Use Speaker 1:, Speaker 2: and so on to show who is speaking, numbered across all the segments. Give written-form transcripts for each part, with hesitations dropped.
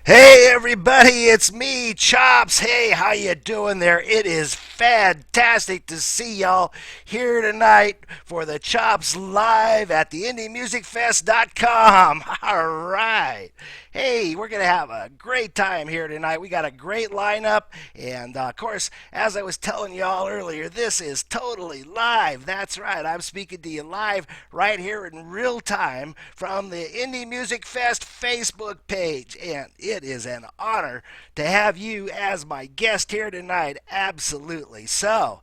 Speaker 1: Hey everybody, it's me, Chops. Hey, how you doing there? It is fantastic to see y'all here tonight for the Chops live at the IndieMusicFest.com. All right. Hey, we're going to have a great time here tonight. We got a great lineup, and of course, as I was telling y'all earlier, this is totally live. That's right. I'm speaking to you live right here in real time from the Indie Music Fest Facebook page, and it is an honor to have you as my guest here tonight. Absolutely. So,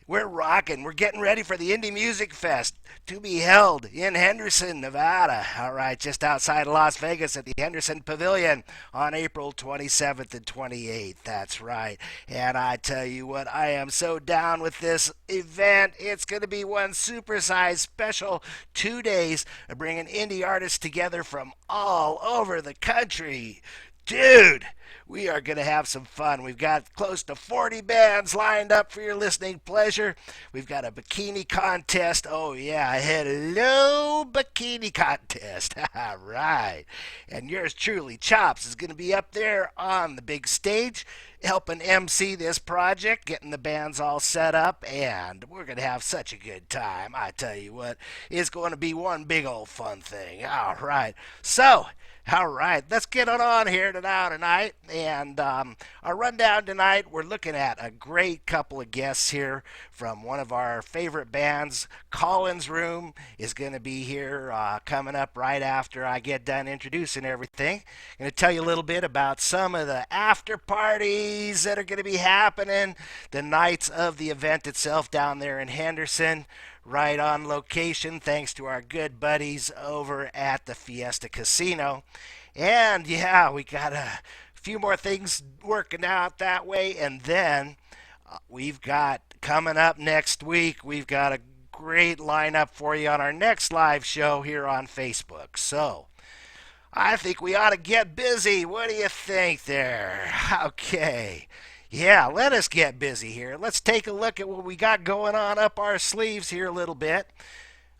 Speaker 1: we're rocking. We're getting ready for the Indie Music Fest to be held in Henderson, Nevada. All right, just outside of Las Vegas at the Henderson Pavilion on April 27th and 28th. That's right. And I tell you what, I am so down with this event. It's going to be one supersized special 2 days of bringing indie artists together from all over the country. Dude, we are going to have some fun. We've got close to 40 bands lined up for your listening pleasure. We've got a bikini contest. Oh, yeah. Hello, bikini contest. All right. And yours truly, Chops, is going to be up there on the big stage helping MC this project, getting the bands all set up, and we're going to have such a good time. I tell you what, it's going to be one big old fun thing. All right. So, all right, let's get it on here tonight. And our rundown tonight, we're looking at a great couple of guests here from one of our favorite bands. Collins Room is going to be here coming up right after I get done introducing everything. I'm going to tell you a little bit about some of the after parties that are going to be happening the nights of the event itself down there in Henderson, right on location, thanks to our good buddies over at the Fiesta Casino. And yeah, we got a few more things working out that way. And then we've got coming up next week, we've got a great lineup for you on our next live show here on Facebook. So I think we ought to get busy. What do you think there? Okay. Yeah, let us get busy here. Let's take a look at what we got going on up our sleeves here a little bit.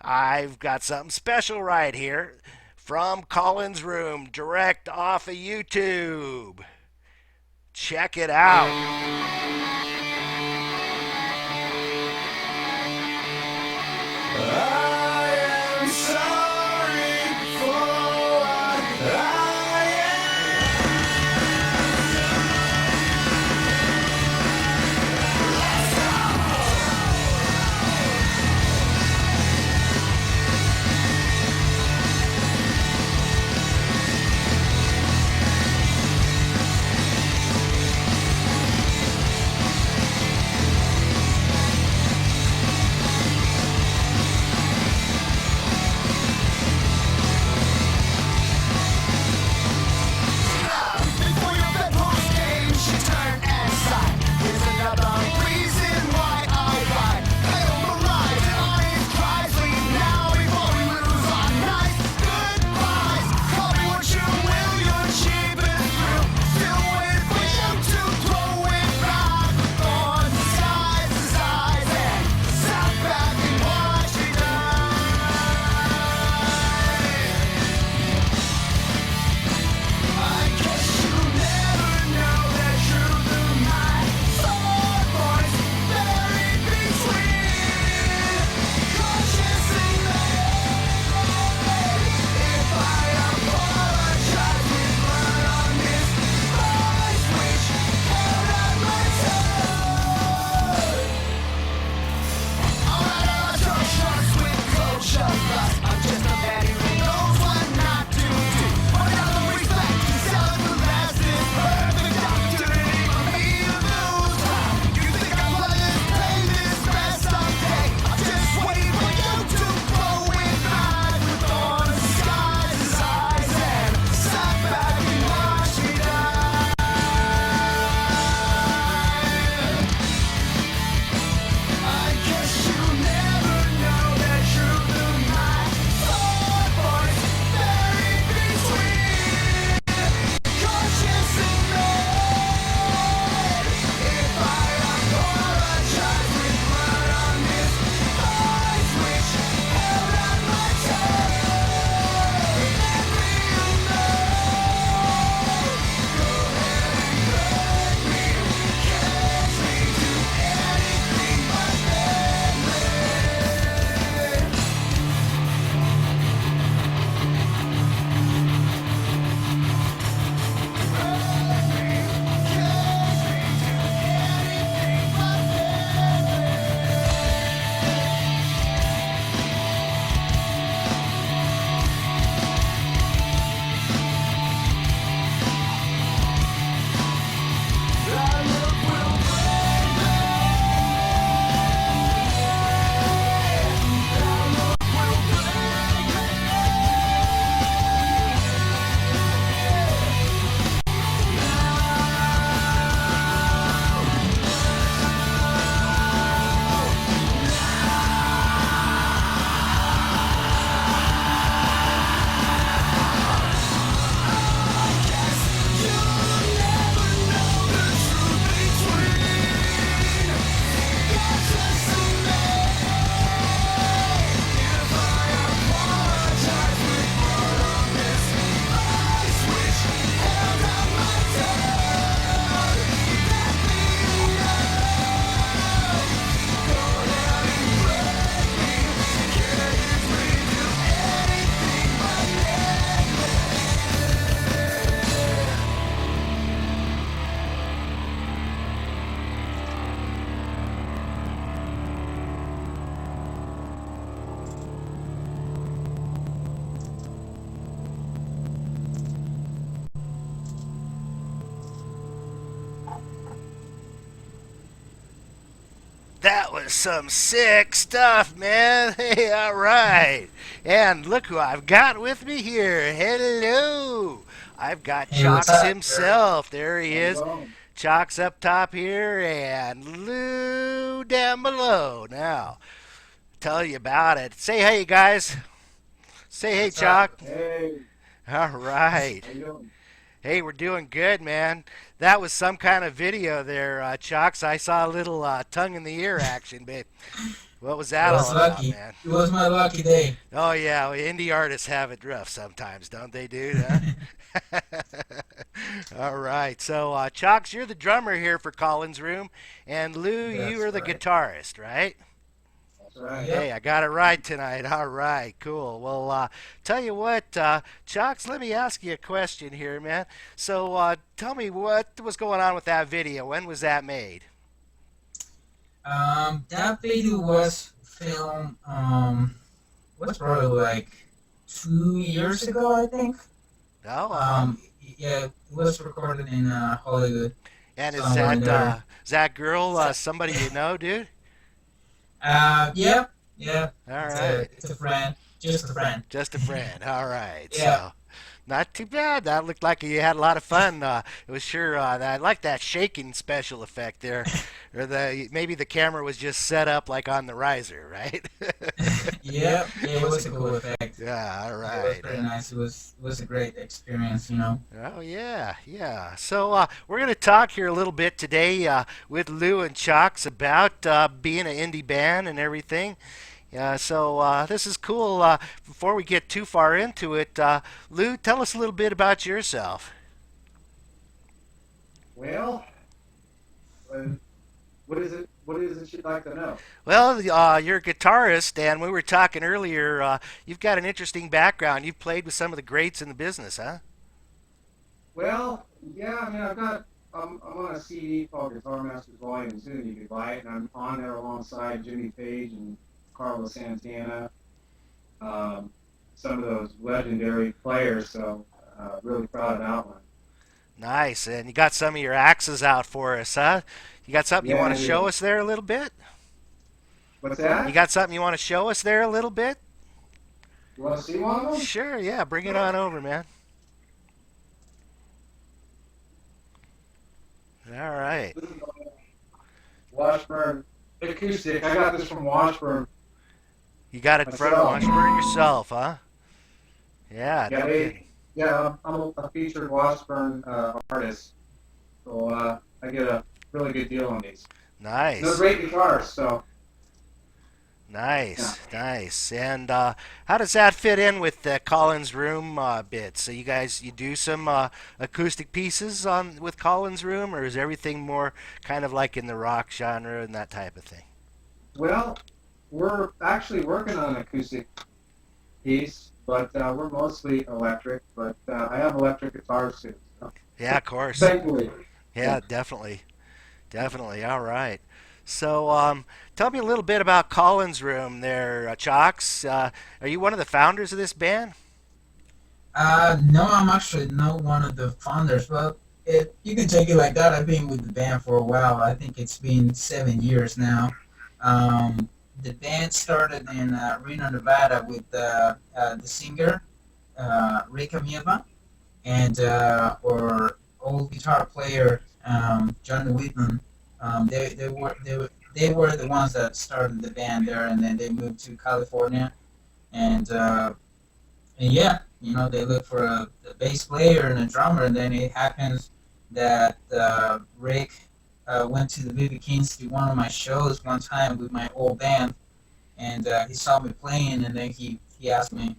Speaker 1: I've got something special right here from Collins Room, direct off of YouTube. Check it out. I am sorry for what I was some sick stuff, man. Hey, all right. And look who I've got with me here. Hello. I've got
Speaker 2: Hey, what's
Speaker 1: Chalks
Speaker 2: up, Eric?
Speaker 1: himself. There he
Speaker 2: How's it
Speaker 1: is.
Speaker 2: going?
Speaker 1: Chalks up top here and Lou down below. Now, tell you about it. Say hey, guys. Say hey,
Speaker 2: What's up?
Speaker 1: Chalk.
Speaker 2: Hey,
Speaker 1: All right.
Speaker 2: how you doing?
Speaker 1: Hey, we're doing good, man. That was some kind of video there, Chalks. I saw a little tongue in the ear action, babe. What was
Speaker 2: I
Speaker 1: that
Speaker 2: was
Speaker 1: all about,
Speaker 2: lucky.
Speaker 1: man?
Speaker 2: It was my lucky day.
Speaker 1: Oh yeah, well, indie artists have it rough sometimes, don't they, dude? Huh? All right. So, Chalks, you're the drummer here for Collins Room, and Lou, you
Speaker 2: That's
Speaker 1: are the
Speaker 2: right.
Speaker 1: guitarist, right?
Speaker 2: That's right.
Speaker 1: Hey,
Speaker 2: Yep.
Speaker 1: I got it right tonight. All right, cool. Well, tell you what, Chalks, let me ask you a question here, man. So, tell me what was going on with that video. When was that made?
Speaker 2: That video was filmed. Was probably like 2 years ago, I think.
Speaker 1: Oh, uh-huh.
Speaker 2: Yeah, it was recorded in Hollywood,
Speaker 1: And
Speaker 2: somewhere in there.
Speaker 1: is that girl
Speaker 2: So,
Speaker 1: somebody you know, dude?
Speaker 2: yeah, yeah.
Speaker 1: All
Speaker 2: It's a
Speaker 1: right.
Speaker 2: it's a friend, just a friend.
Speaker 1: Just a friend. All right.
Speaker 2: Yeah.
Speaker 1: So, not too bad. That looked like you had a lot of fun. It was sure. I like that shaking special effect there, or maybe the camera was just set up like on the riser, right?
Speaker 2: Yeah, yeah, it was a cool effect.
Speaker 1: Yeah. All
Speaker 2: It was
Speaker 1: right.
Speaker 2: pretty nice. It was a great experience.
Speaker 1: Oh yeah, yeah. So we're going to talk here a little bit today with Lou and Chalks about being an indie band and everything. So this is cool. Before we get too far into it, Lou, tell us a little bit about yourself.
Speaker 3: Well, uh, what is it? What is it you'd like to know?
Speaker 1: Well, you're a guitarist, and we were talking earlier. You've got an interesting background. You've played with some of the greats in the business, huh?
Speaker 3: Well, yeah, I mean, I've got. I'm on a CD called Guitar Masters Volume 2. You can buy it, and I'm on there alongside Jimmy Page and Carlos Santana, um, some of those legendary players. So, really proud of that one.
Speaker 1: Nice. And you got some of your axes out for us, huh? You got something you
Speaker 3: Yeah,
Speaker 1: want
Speaker 3: I
Speaker 1: to show
Speaker 3: do.
Speaker 1: us there a little bit?
Speaker 3: What's
Speaker 1: You
Speaker 3: that?
Speaker 1: got something you want to show us there a little bit?
Speaker 3: You want to see one of them?
Speaker 1: Sure, yeah. Bring it
Speaker 3: Sure.
Speaker 1: on over, man. All right.
Speaker 3: This is a Washburn acoustic. I got this from Washburn
Speaker 1: You got it from
Speaker 3: myself.
Speaker 1: Washburn yourself, huh? Yeah,
Speaker 3: Yeah,
Speaker 1: no
Speaker 3: they.
Speaker 1: kidding.
Speaker 3: Yeah, I'm a featured Washburn artist. So I get a really good deal on these. They're
Speaker 1: Nice.
Speaker 3: great guitars, so yeah.
Speaker 1: Nice, nice. And how does that fit in with the Collins Room bit? So you do some acoustic pieces on with Collins Room, or is everything more kind of like in the rock genre and that type of thing?
Speaker 3: Well, we're actually working on an acoustic piece, but we're mostly electric. But I have electric guitars too. So.
Speaker 1: Yeah, of course.
Speaker 3: Thankfully, yeah.
Speaker 1: Yeah, definitely, definitely. All right. So, tell me a little bit about Collins Room there, Chalks. Are you one of the founders of this band?
Speaker 2: No, I'm actually not one of the founders, but you can take it like that. I've been with the band for a while. I think it's been 7 years now. The band started in Reno, Nevada with the singer Rick Amieva and our old guitar player John Whitman. They were the ones that started the band there, and then they moved to California, and yeah, they look for a bass player and a drummer, and then it happens that Rick went to the BB Kings to one of my shows one time with my old band, and he saw me playing, and then he asked me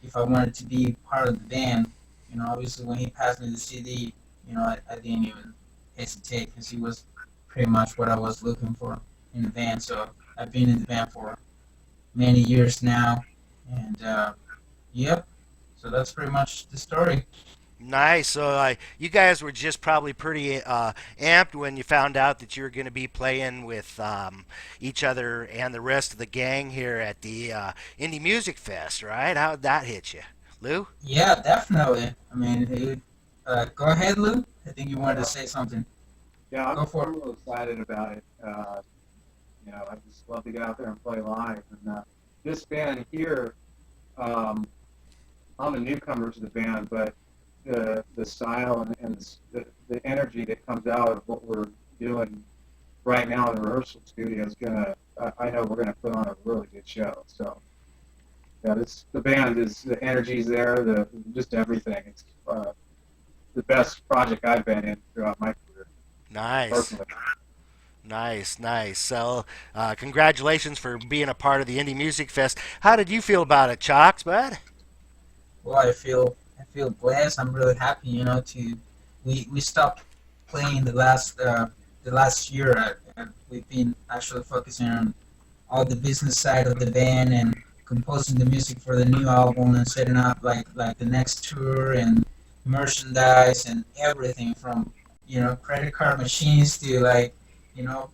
Speaker 2: if I wanted to be part of the band. Obviously when he passed me the CD, I didn't even hesitate because he was pretty much what I was looking for in the band. So I've been in the band for many years now, and yep. So that's pretty much the story.
Speaker 1: Nice. So, you guys were just probably pretty amped when you found out that you were going to be playing with each other and the rest of the gang here at the Indie Music Fest, right? How did that hit you, Lou?
Speaker 2: Yeah, definitely. I mean, go ahead, Lou. I think you wanted to
Speaker 3: Yeah,
Speaker 2: say something.
Speaker 3: yeah,
Speaker 2: Go
Speaker 3: I'm
Speaker 2: for it.
Speaker 3: real excited about it. I just love to get out there and play live. And this band here, um, I'm a newcomer to the band, but the style and the energy that comes out of what we're doing right now in the rehearsal studio is gonna. I know we're gonna put on a really good show. So yeah, the band is the energy's there, the just everything. It's the best project I've been in throughout my career,
Speaker 1: Nice.
Speaker 3: personally.
Speaker 1: Nice, nice. So, congratulations for being a part of the Indie Music Fest. How did you feel about it, Chalks, bud?
Speaker 2: Well, I feel blessed. I'm really happy, to we stopped playing the last year. We've been actually focusing on all the business side of the band and composing the music for the new album and setting up like the next tour and merchandise and everything from credit card machines to you know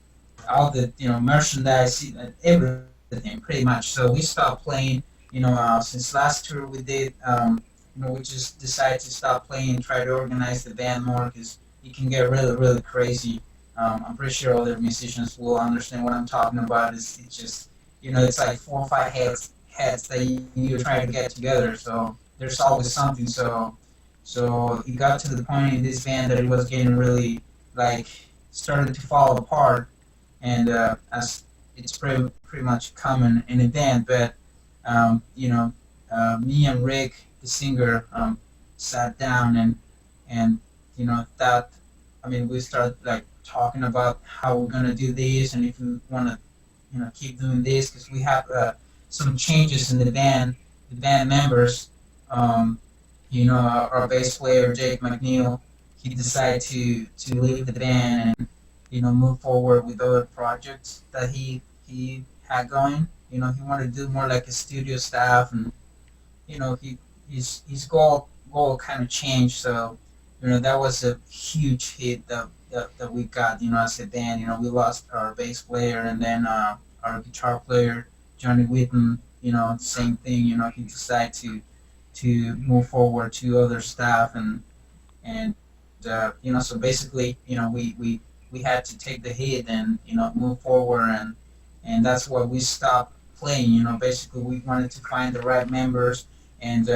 Speaker 2: all the merchandise, everything pretty much. So we stopped playing. Since last tour we did, we just decided to stop playing and try to organize the band more because it can get really, really crazy. I'm pretty sure other musicians will understand what I'm talking about. It's just, it's like 4 or 5 heads that you're trying to get together. So there's always something. So it got to the point in this band that it was getting really like started to fall apart, and as it's pretty much common in a band, but me and Rick, the singer, sat down and thought. I mean, we started like talking about how we're gonna do this and if we want to, keep doing this because we have some changes in the band members. Um, our bass player Jake McNeil, he decided to leave the band and move forward with other projects that he had going. He wanted to do more like a studio stuff, and his goal kind of changed. So that was a huge hit that we got. As a band, we lost our bass player and then our guitar player Johnny Whitten. Same thing. He decided to move forward to other stuff and so basically we had to take the hit and move forward and that's why we stopped playing. Basically we wanted to find the right members and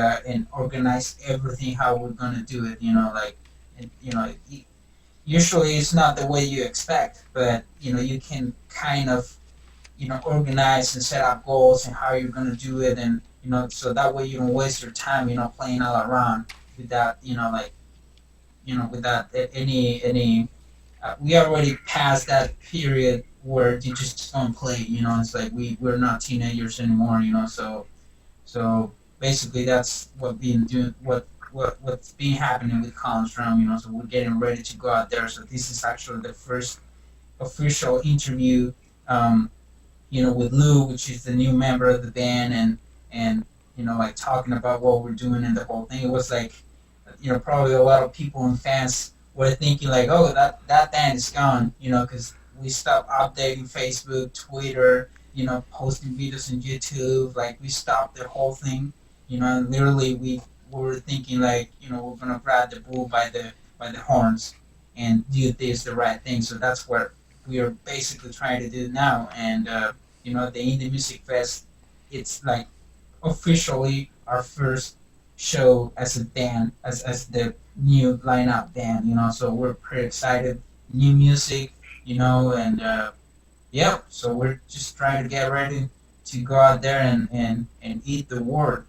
Speaker 2: organize everything how we're gonna do it. And, usually it's not the way you expect, but you can kind of organize and set up goals and how you're gonna do it, and so that way you don't waste your time playing all around without without any we already passed that period where you just don't play. It's like we're not teenagers anymore. So basically that's what's been happening with Collins Drum. So we're getting ready to go out there. So this is actually the first official interview. With Lou, which is the new member of the band, and like talking about what we're doing and the whole thing. It was like, probably a lot of people and fans were thinking like, oh, that band is gone, because we stopped updating Facebook, Twitter, posting videos on YouTube. Like we stopped the whole thing, and literally we were thinking like, we're gonna grab the bull by the horns and do this the right thing. So that's what we are basically trying to do now. And the Indie Music Fest, it's like officially our first show as a band, as the new lineup band. So we're pretty excited. New music, and yeah. So we're just trying to get ready to go out there and eat the world.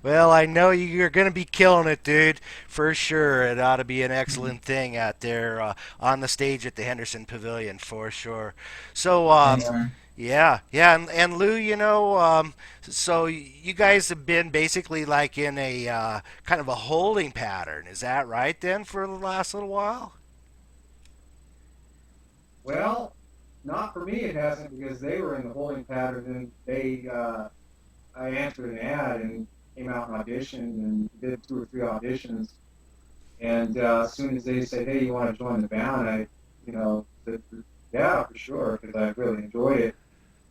Speaker 1: Well, I know you're going to be killing it, dude, for sure. It ought to be an excellent thing out there on the stage at the Henderson Pavilion, for sure. So,
Speaker 2: Thanks, man.
Speaker 1: yeah, yeah, and Lou, so you guys have been basically like in a kind of a holding pattern. Is that right then for the last little while?
Speaker 3: Well, not for me. It hasn't because they were in the holding pattern and I answered an ad and came out and auditioned and did 2 or 3 auditions. And as soon as they said, "Hey, you want to join the band?" said, "Yeah, for sure," because I really enjoyed it.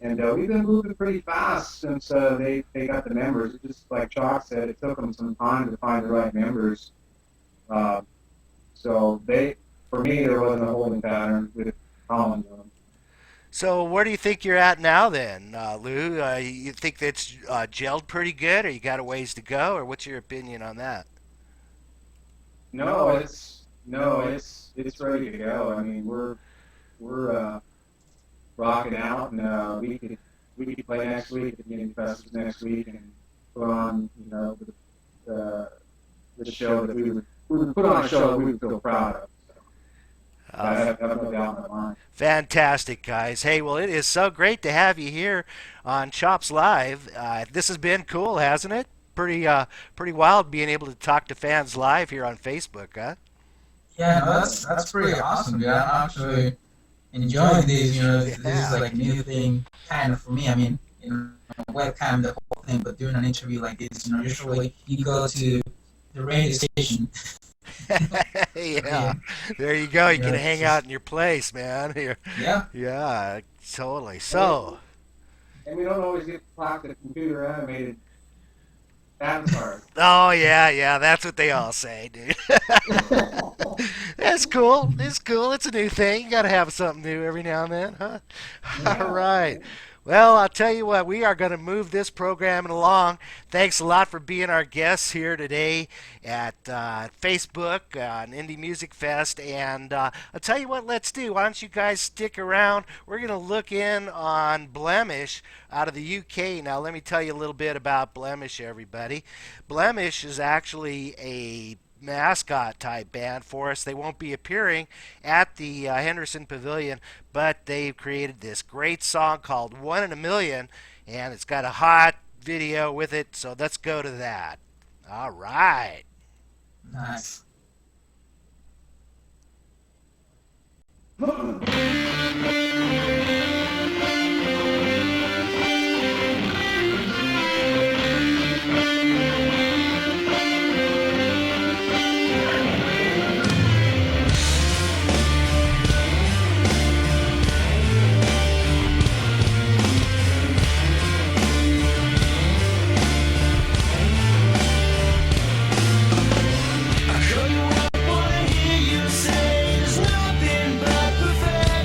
Speaker 3: And we've been moving pretty fast since they got the members. It just like Chalk said, it took them some time to find the right members. Uh, so for me, there wasn't a holding pattern with Colin.
Speaker 1: So where do you think you're at now then, Lou? You think that's gelled pretty good, or you got a ways to go, or what's your opinion on that?
Speaker 3: No, it's ready to go. I mean, we're rocking out, and we could play next week at the Indie Festivals next week, and put on the the show that we would put on a show that we would feel proud of. So I
Speaker 1: Uh,
Speaker 3: have no doubt in my mind.
Speaker 1: Fantastic, guys. Hey, well, it is so great to have you here on Chops Live. This has been cool, hasn't it? Pretty wild being able to talk to fans live here on Facebook, huh?
Speaker 2: Yeah, no, that's pretty awesome, dude. I'm actually enjoying this. This is
Speaker 1: Yeah.
Speaker 2: like a new thing, kind of for me. I mean, webcam the whole thing, but doing an interview like this, usually you go to the radio station.
Speaker 1: Yeah.
Speaker 2: Yeah,
Speaker 1: There you go. You can
Speaker 2: it's
Speaker 1: hang out
Speaker 2: just
Speaker 1: in your place, man.
Speaker 2: yeah,
Speaker 1: Yeah, totally.
Speaker 3: And we,
Speaker 1: So,
Speaker 3: and we don't always get to talk to computer animated avatars.
Speaker 1: oh yeah, that's what they all say, dude. That's cool. It's cool. It's a new thing. You got to have something new every now and then, huh? All
Speaker 3: Yeah,
Speaker 1: right. Well, I'll tell you what, we are going to move this program along. Thanks a lot for being our guests here today at Facebook on Indie Music Fest. And I'll tell you what, let's do. Why don't you guys stick around? We're going to look in on Blemish out of the UK. Now, let me tell you a little bit about Blemish, everybody. Blemish is actually a mascot type band for us. They won't be appearing at the Henderson Pavilion, but they've created this great song called One in a Million, and it's got a hot video with it, so let's go to that. All right.
Speaker 2: nice.
Speaker 4: I couldn't wanna hear you say there's nothing but perfection.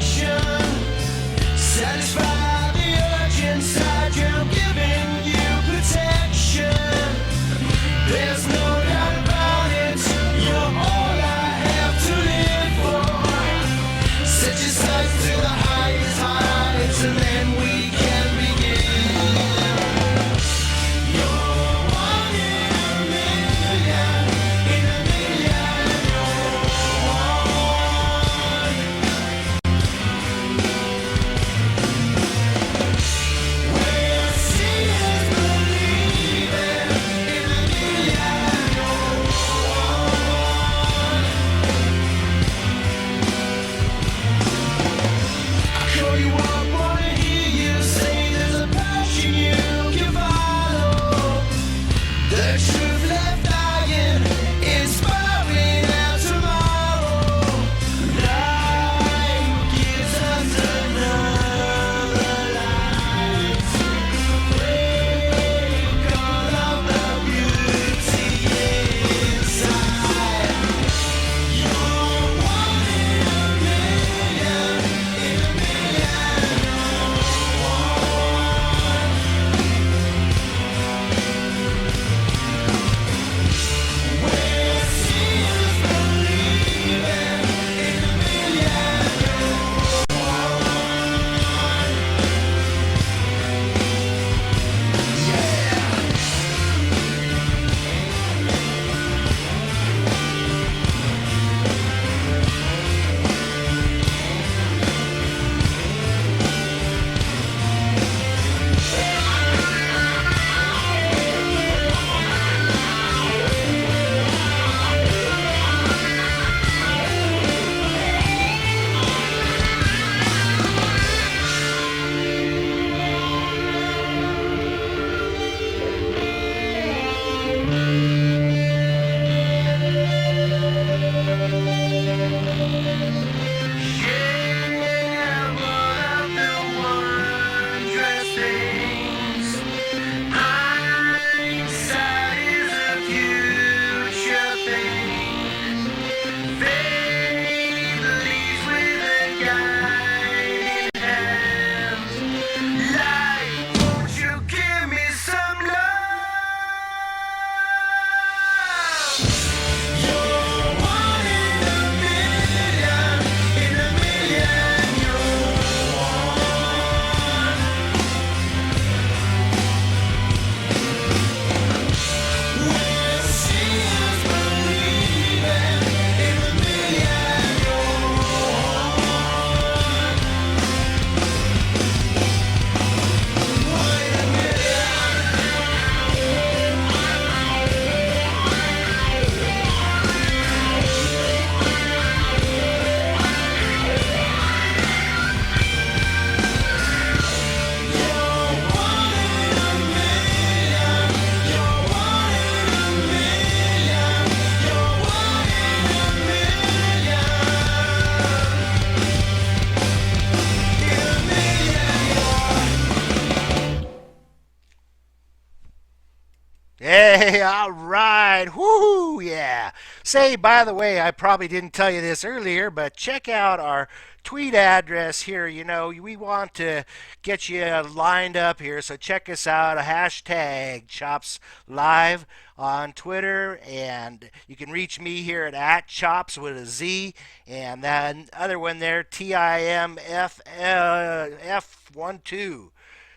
Speaker 1: Hey, all right. Whoo, yeah. Say, by the way, I probably didn't tell you this earlier, but check out our tweet address here. You know, we want to get you lined up here, so check us out. A hashtag Chops Live on Twitter, and you can reach me here at @chops with a Z, and that other one there, TIMFF12,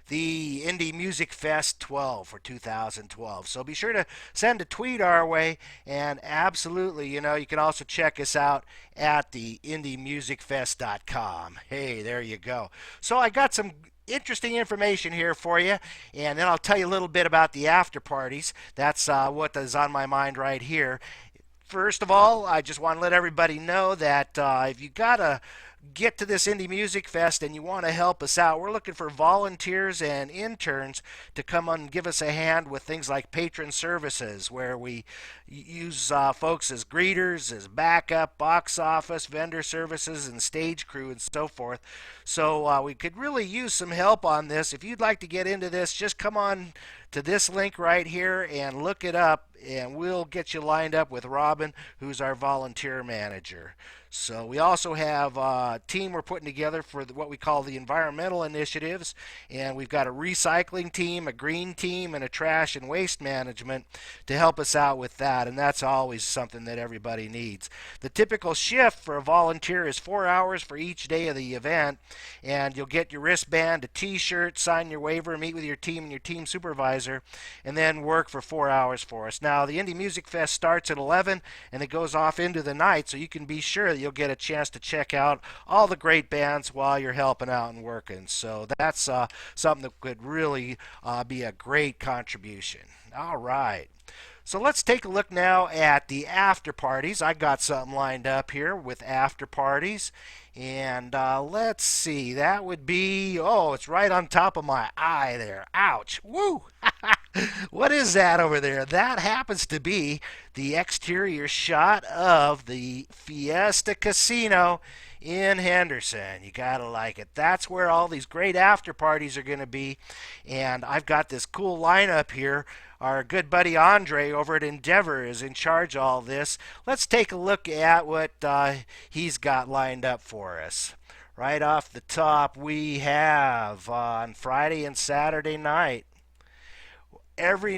Speaker 1: the Indie Music Fest 12 for 2012. So be sure to send a tweet our way, and absolutely, you know, you can also check us out at the indiemusicfest.com. Hey, there you go. So I got some interesting information here for you, and then I'll tell you a little bit about the after parties. That's what is on my mind right here. First of all, I just want to let everybody know that if you got a get to this Indie Music Fest and you want to help us out, we're looking for volunteers and interns to come on and give us a hand with things like patron services, where we use folks as greeters, as backup, box office, vendor services, and stage crew, and so forth. So we could really use some help on this. If you'd like to get into this, just come on to this link right here and look it up, and we'll get you lined up with Robin, who's our volunteer manager. So we also have a team we're putting together for what we call the environmental initiatives, and we've got a recycling team, a green team, and a trash and waste management to help us out with that, and that's always something that everybody needs. The typical shift for a volunteer is 4 hours for each day of the event, and you'll get your wristband, a t-shirt, sign your waiver, meet with your team and your team supervisor, and then work for 4 hours for us. Now, the Indie Music Fest starts at 11, and it goes off into the night, so you can be sure that you'll get a chance to check out all the great bands while you're helping out and working. So that's something that could really be a great contribution. All right. So let's take a look now at the after parties. I got something lined up here with after parties. And let's see, that would be, oh, it's right on top of my eye there. Ouch. Woo. What is that over there? That happens to be the exterior shot of the Fiesta Casino in Henderson. You gotta like it. That's where all these great after parties are going to be. And I've got this cool lineup here. Our good buddy Andre over at Endeavor is in charge of all this. Let's take a look at what he's got lined up for us. Right off the top, we have on Friday and Saturday night, every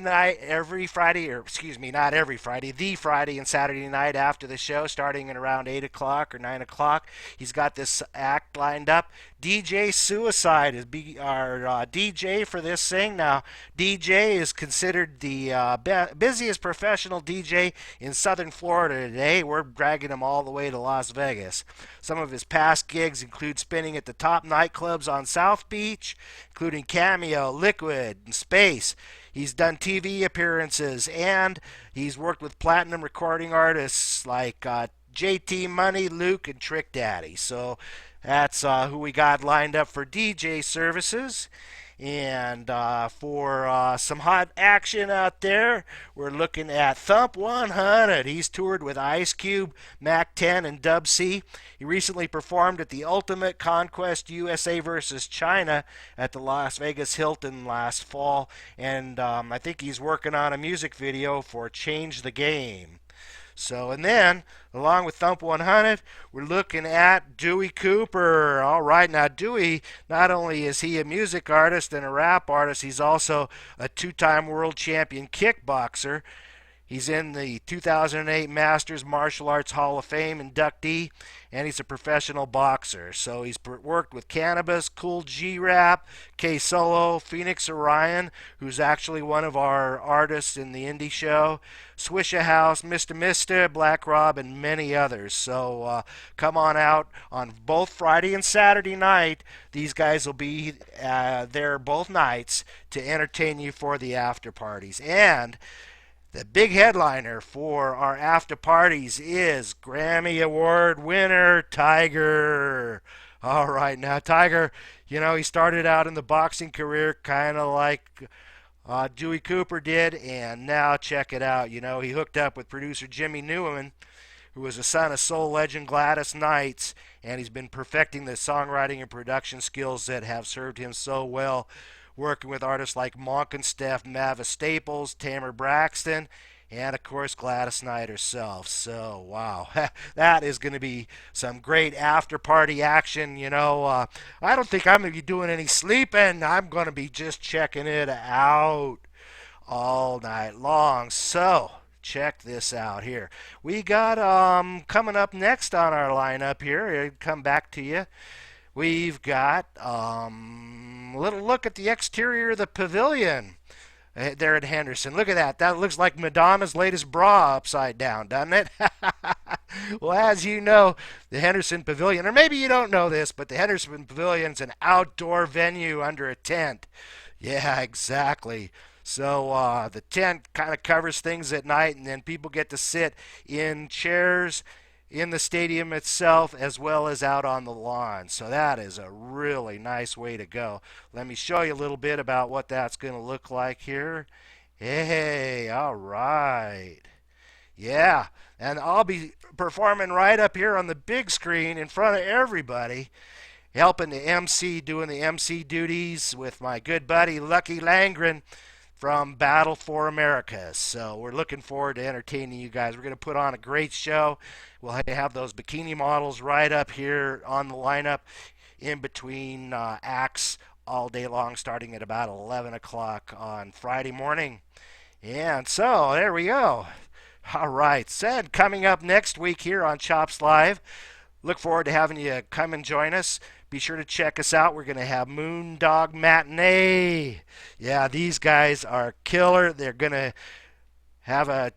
Speaker 1: Friday, or excuse me, not every Friday, the Friday and Saturday night after the show, starting at around 8 o'clock or 9 o'clock, he's got this act lined up. DJ Suicide is our DJ for this thing. Now, DJ is considered the busiest professional DJ in Southern Florida today. We're dragging him all the way to Las Vegas. Some of his past gigs include spinning at the top nightclubs on South Beach, including Cameo, Liquid, and Space. He's done TV appearances, and he's worked with platinum recording artists like JT Money, Luke, and Trick Daddy. So that's who we got lined up for DJ services. And for some hot action out there, we're looking at Thump 100. He's toured with Ice Cube, Mac 10, and Dub C. He recently performed at the Ultimate Conquest USA versus China at the Las Vegas Hilton last fall. And I think he's working on a music video for Change the Game. So, and then, along with Thump 100, we're looking at Dewey Cooper. All right, now Dewey, not only is he a music artist and a rap artist, he's also a two-time world champion kickboxer. He's in the 2008 Masters Martial Arts Hall of Fame inductee, and he's a professional boxer. So he's worked with Cannabis, Cool G-Rap, K-Solo, Phoenix Orion, who's actually one of our artists in the indie show, Swisha House, Mr. Mister, Black Rob, and many others. So come on out on both Friday and Saturday night. These guys will be there both nights to entertain you for the after parties. And the big headliner for our after parties is Grammy Award winner Tiger. All right, now Tiger, you know, he started out in the boxing career kind of like Dewey Cooper did, and now check it out. You know, he hooked up with producer Jimmy Newman, who was a son of soul legend Gladys Knight, and he's been perfecting the songwriting and production skills that have served him so well working with artists like Monk and Steph, Mavis Staples, Tamer Braxton, and of course Gladys Knight herself. So wow, that is going to be some great after party action. I don't think I'm going to be doing any sleeping. I'm going to be just checking it out all night long. So check this out here. We got coming up next on our lineup here. I'll come back to you. We've got a little look at the exterior of the pavilion there at Henderson. Look at that. That looks like Madonna's latest bra upside down, doesn't it? Well, as you know, the Henderson Pavilion, or maybe you don't know this, but the Henderson Pavilion's an outdoor venue under a tent. Yeah, exactly. So the tent kind of covers things at night, and then people get to sit in chairs in the stadium itself as well as out on the lawn. So that is a really nice way to go. Let me show you a little bit about what that's going to look like here. Hey, all right. Yeah, and I'll be performing right up here on the big screen in front of everybody, helping the MC, doing the MC duties with my good buddy Lucky Langren from Battle for America. So we're looking forward to entertaining you guys. We're going to put on a great show. We'll have those bikini models right up here on the lineup in between acts all day long, starting at about 11 o'clock on Friday morning. And so there we go. All right, said coming up next week here on Chops Live. Look forward to having you come and join us. Be sure to check us out. We're going to have Moondog Matinee. Yeah, these guys are killer. They're going to have a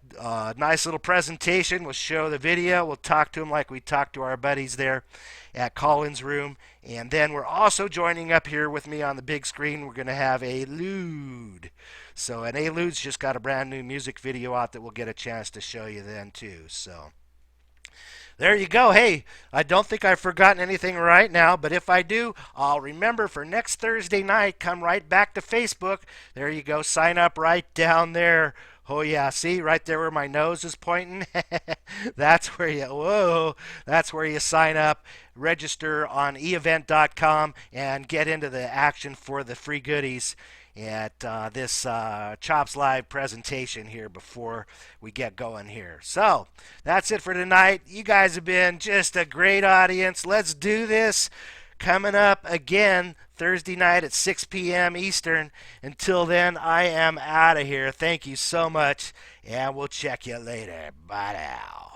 Speaker 1: nice little presentation. We'll show the video. We'll talk to them like we talked to our buddies there at Collins Room. And then we're also joining up here with me on the big screen. We're going to have Elude. So, and Elude's just got a brand new music video out that we'll get a chance to show you then too. So there you go. Hey, I don't think I've forgotten anything right now, but if I do, I'll remember for next Thursday night, come right back to Facebook. There you go. Sign up right down there. Oh yeah, see right there where my nose is pointing? That's where you sign up, register on eevent.com and get into the action for the free goodies at this Chops Live presentation here before we get going here. So that's it for tonight. You guys have been just a great audience. Let's do this. Coming up again Thursday night at 6 p.m. Eastern. Until then, I am out of here. Thank you so much, and we'll check you later. Bye now.